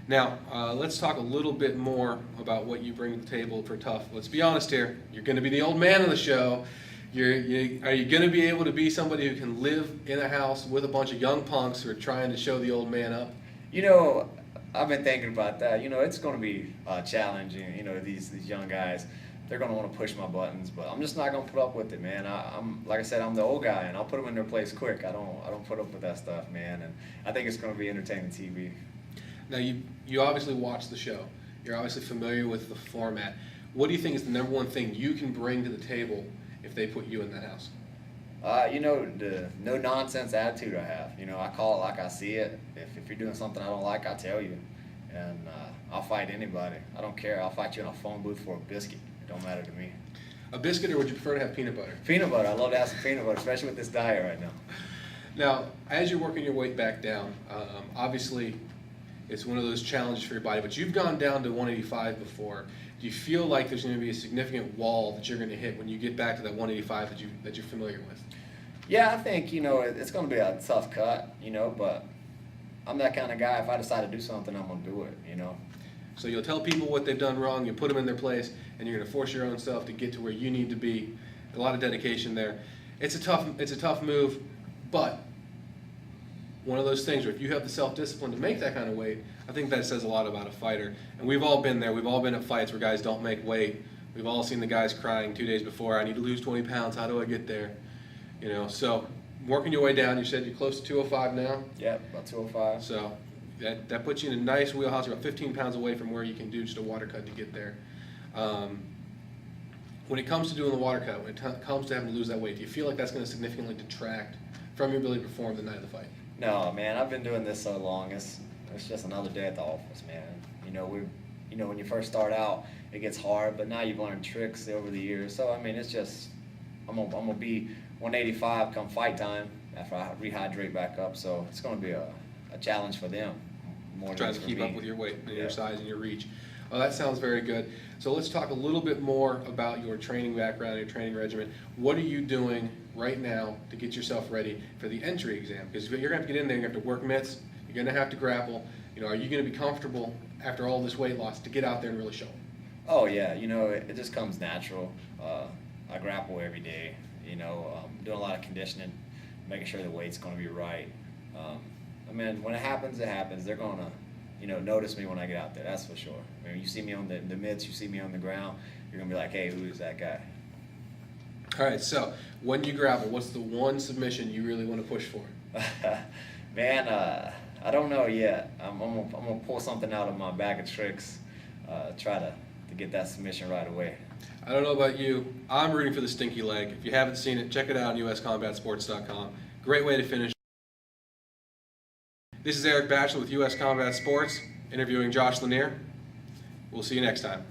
Now, let's talk a little bit more about what you bring to the table for TUF. Let's be honest here. You're going to be the old man of the show. Are you going to be able to be somebody who can live in a house with a bunch of young punks who are trying to show the old man up? You know, I've been thinking about that. You know, it's going to be challenging. You know, these young guys, they're going to want to push my buttons, but I'm just not going to put up with it, man. I'm like I said, I'm the old guy, and I'll put them in their place quick. I don't put up with that stuff, man. And I think it's going to be entertaining TV. Now, you obviously watch the show. You're obviously familiar with the format. What do you think is the number one thing you can bring to the table if they put you in that house? You know, the no-nonsense attitude I have. You know, I call it like I see it. If you're doing something I don't like, I'll tell you. And I'll fight anybody. I don't care. I'll fight you in a phone booth for a biscuit. It don't matter to me. A biscuit, or would you prefer to have peanut butter? Peanut butter. I love to have some peanut butter, especially with this diet right now. Now, as you're working your weight back down, obviously it's one of those challenges for your body, but you've gone down to 185 before. Do you feel like there's going to be a significant wall that you're going to hit when you get back to that 185 that you're familiar with? Yeah, I think, you know, it's going to be a tough cut, you know, but I'm that kind of guy. If I decide to do something, I'm going to do it, you know. So you'll tell people what they've done wrong, you put them in their place, and you're going to force your own self to get to where you need to be. A lot of dedication there. It's a tough move, but one of those things where if you have the self-discipline to make that kind of weight, I think that says a lot about a fighter. And we've all been there. We've all been at fights where guys don't make weight. We've all seen the guys crying 2 days before, I need to lose 20 pounds, how do I get there? You know, so working your way down, you said you're close to 205 now? Yeah, about 205. So that puts you in a nice wheelhouse. You're about 15 pounds away from where you can do just a water cut to get there. When it comes to doing the water cut, when it comes to having to lose that weight, do you feel like that's going to significantly detract from your ability to perform the night of the fight? No, man, I've been doing this so long. It's just another day at the office, man. You know, when you first start out, it gets hard, but now you've learned tricks over the years. So I mean, it's just I'm gonna be 185 come fight time after I rehydrate back up. So it's gonna be a challenge for them. More Trying to keep up with your weight and your size and your reach. Oh, that sounds very good. So let's talk a little bit more about your training background, your training regimen. What are you doing right now to get yourself ready for the entry exam? Because you're going to have to get in there, you have to work mitts, you're going to have to grapple. You know, are you going to be comfortable after all this weight loss to get out there and really show them? Oh yeah, you know, it just comes natural. I grapple every day. You know, doing a lot of conditioning, making sure the weight's going to be right. I mean, when it happens, it happens. They're going to, you know, notice me when I get out there, that's for sure. I mean, you see me on the mitts, you see me on the ground, you're going to be like, hey, who is that guy? All right, so when you grapple, what's the one submission you really want to push for? Man, I don't know yet. I'm gonna pull something out of my bag of tricks, try to get that submission right away. I don't know about you. I'm rooting for the stinky leg. If you haven't seen it, check it out on uscombatsports.com. Great way to finish. This is Eric Batchelor with US Combat Sports, interviewing Josh Lanier. We'll see you next time.